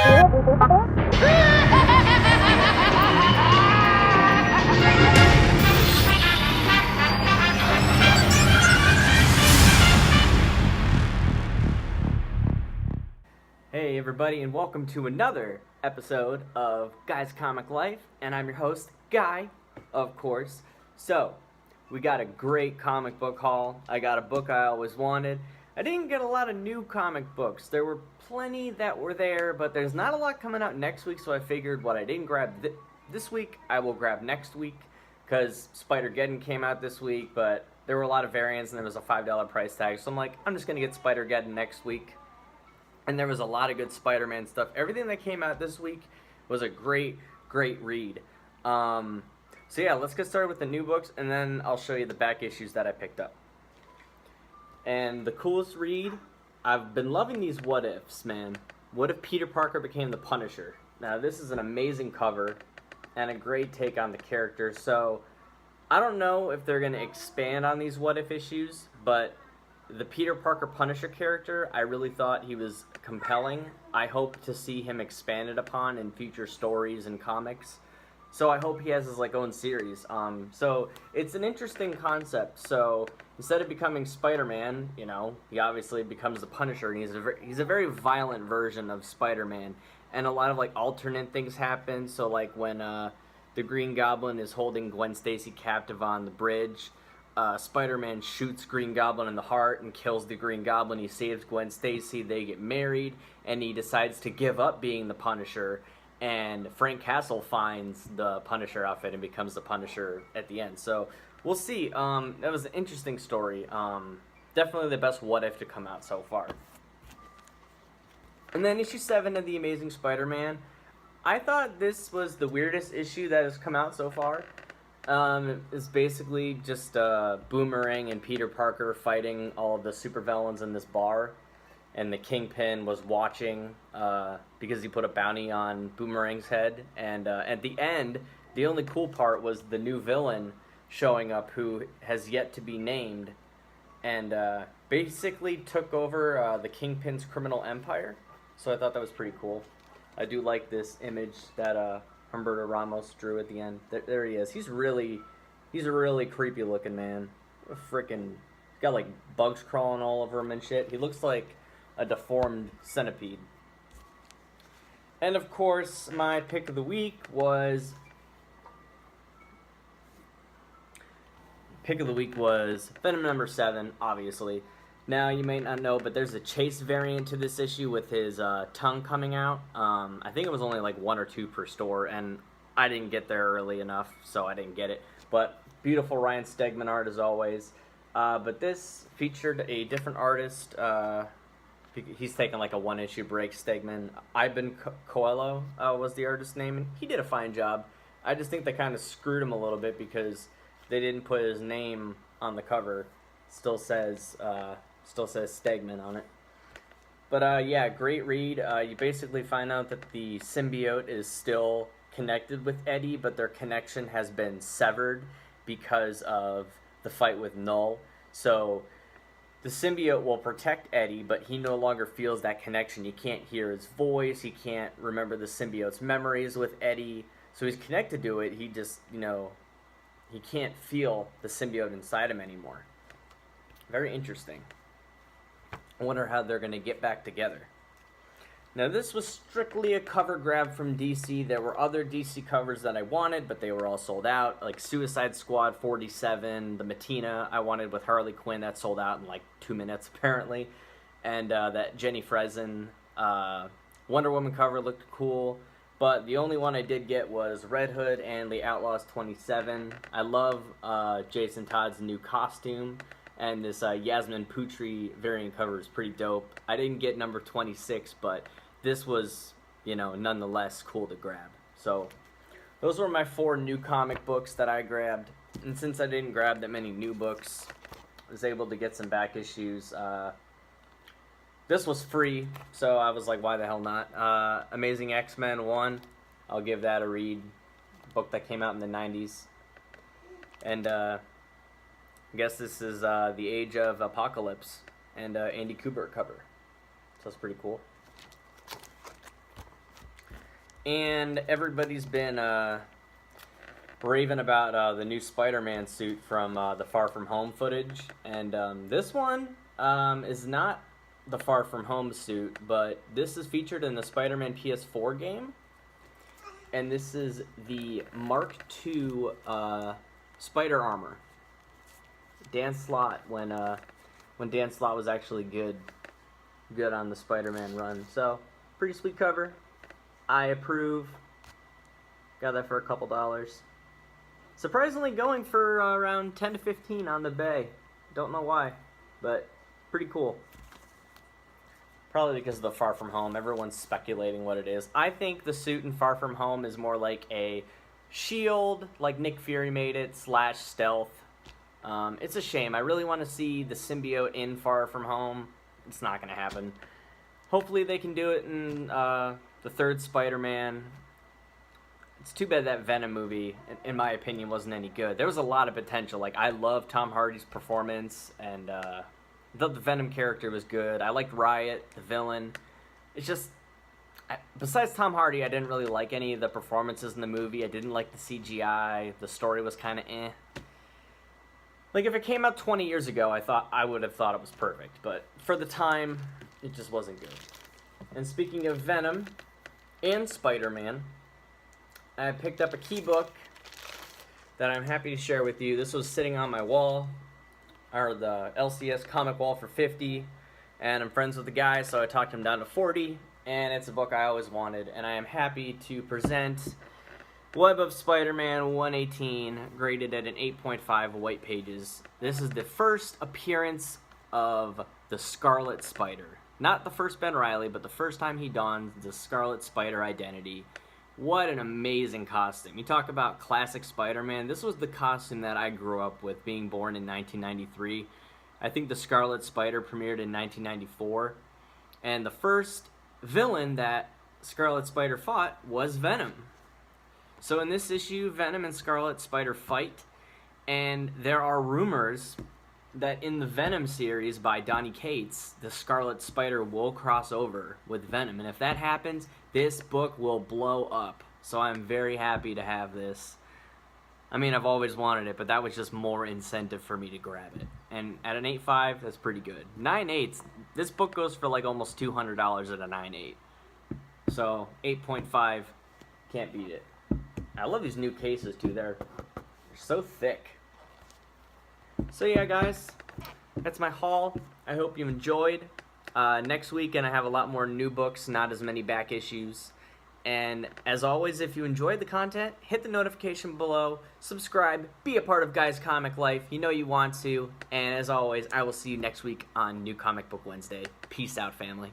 Hey everybody, and welcome to another episode of Guy's Comic Life, and I'm your host, Guy, of course. So, we got a great comic book haul. I got a book I always wanted. I didn't get a lot of new comic books. There were plenty that were there, but there's not a lot coming out next week, so I figured what I didn't grab this week, I will grab next week, because Spider-Geddon came out this week, but there were a lot of variants, and there was a $5 price tag, so I'm like, I'm just going to get Spider-Geddon next week. And there was a lot of good Spider-Man stuff. Everything that came out this week was a great read. So yeah, let's get started with the new books, and then I'll show you the back issues that I picked up. And the coolest read, I've been loving these what ifs, man. What if Peter Parker became the Punisher? Now this is an amazing cover and a great take on the character. So I don't know if they're going to expand on these what if issues, but the Peter Parker Punisher character, I really thought he was compelling. I hope to see him expanded upon in future stories and comics. So I hope he has his own series. So it's an interesting concept. So instead of becoming Spider-Man, you know, he obviously becomes the Punisher, and he's a very violent version of Spider-Man. And a lot of alternate things happen. So when the Green Goblin is holding Gwen Stacy captive on the bridge, Spider-Man shoots Green Goblin in the heart and kills the Green Goblin. He saves Gwen Stacy. They get married, and he decides to give up being the Punisher. And Frank Castle finds the Punisher outfit and becomes the Punisher at the end. So we'll see. That was an interesting story. Definitely the best what if to come out so far. And then issue 7 of The Amazing Spider-Man. I thought this was the weirdest issue that has come out so far. It's basically just Boomerang and Peter Parker fighting all of the supervillains in this bar, and the Kingpin was watching because he put a bounty on Boomerang's head, and at the end, the only cool part was the new villain showing up who has yet to be named, and basically took over the Kingpin's criminal empire, so I thought that was pretty cool. I do like this image that Humberto Ramos drew at the end. There he is. He's a really creepy looking man. Freaking got bugs crawling all over him and shit. He looks like a deformed centipede. And of course, my pick of the week was Venom number 7, obviously. Now, you may not know, but there's a Chase variant to this issue with his tongue coming out. I think it was only 1 or 2 per store, and I didn't get there early enough, so I didn't get it. But beautiful Ryan Stegman art as always. But this featured a different artist. He's taken a 1-issue break, Stegman. Ivan Coelho was the artist's name, and he did a fine job. I just think they kind of screwed him a little bit because they didn't put his name on the cover. Still says Stegman on it. But yeah, great read. You basically find out that the symbiote is still connected with Eddie, but their connection has been severed because of the fight with Null. So the symbiote will protect Eddie, but he no longer feels that connection. You can't hear his voice. He can't remember the symbiote's memories with Eddie. So he's connected to it. He just, he can't feel the symbiote inside him anymore. Very interesting. I wonder how they're going to get back together. Now, this was strictly a cover grab from DC. There were other DC covers that I wanted, but they were all sold out. Like Suicide Squad 47, the Matina I wanted with Harley Quinn, that sold out in 2 minutes, apparently. And that Jenny Fresen Wonder Woman cover looked cool. But the only one I did get was Red Hood and the Outlaws 27. I love Jason Todd's new costume. And this Yasmin Putri variant cover is pretty dope. I didn't get number 26, but this was, nonetheless cool to grab. So those were my 4 new comic books that I grabbed. And since I didn't grab that many new books, I was able to get some back issues. This was free, so I was like, why the hell not? Amazing X-Men 1, I'll give that a read. Book that came out in the 90s. And I guess this is The Age of Apocalypse and Andy Kubert cover. So that's pretty cool. And everybody's been raving about the new Spider-Man suit from the Far From Home footage. And this one is not the Far From Home suit, but this is featured in the Spider-Man PS4 game. And this is the Mark II Spider Armor. Dan Slott, when Dan Slott was actually good on the Spider-Man run. So, pretty sweet cover. I approve. Got that for a couple dollars. Surprisingly going for around 10 to 15 on the bay. Don't know why, but pretty cool. Probably because of the Far From Home. Everyone's speculating what it is. I think the suit in Far From Home is more like a shield, like Nick Fury made it, / stealth. It's a shame. I really want to see the symbiote in Far From Home. It's not going to happen. Hopefully they can do it in the third Spider-Man. It's too bad that Venom movie, in my opinion, wasn't any good. There was a lot of potential. Like, I love Tom Hardy's performance, and the Venom character was good. I liked Riot, the villain. It's just, besides Tom Hardy, I didn't really like any of the performances in the movie. I didn't like the CGI. The story was kind of eh. Like, if it came out 20 years ago, I would have thought it was perfect. But for the time, it just wasn't good. And speaking of Venom and Spider-Man, I picked up a key book that I'm happy to share with you. This was sitting on my wall, or the LCS comic wall, for $50, and I'm friends with the guy, so I talked him down to $40, and it's a book I always wanted, and I am happy to present Web of Spider-Man 118, graded at an 8.5 white pages. This is the first appearance of the Scarlet Spider. Not the first Ben Reilly, but the first time he donned the Scarlet Spider identity. What an amazing costume. You talk about classic Spider-Man. This was the costume that I grew up with, being born in 1993. I think the Scarlet Spider premiered in 1994. And the first villain that Scarlet Spider fought was Venom. So in this issue, Venom and Scarlet Spider fight, and there are rumors that in the Venom series by Donny Cates, the Scarlet Spider will cross over with Venom. And if that happens, this book will blow up. So I'm very happy to have this. I mean, I've always wanted it, but that was just more incentive for me to grab it. And at an 8.5, that's pretty good. 9.8, this book goes for like almost $200 at a 9.8. So 8.5, can't beat it. I love these new cases too. They're so thick. So yeah, guys, that's my haul. I hope you enjoyed. Next weekend I have a lot more new books, not as many back issues. And as always, if you enjoyed the content, hit the notification below, subscribe, be a part of Guy's Comic Life. You know you want to. And as always, I will see you next week on New Comic Book Wednesday. Peace out, family.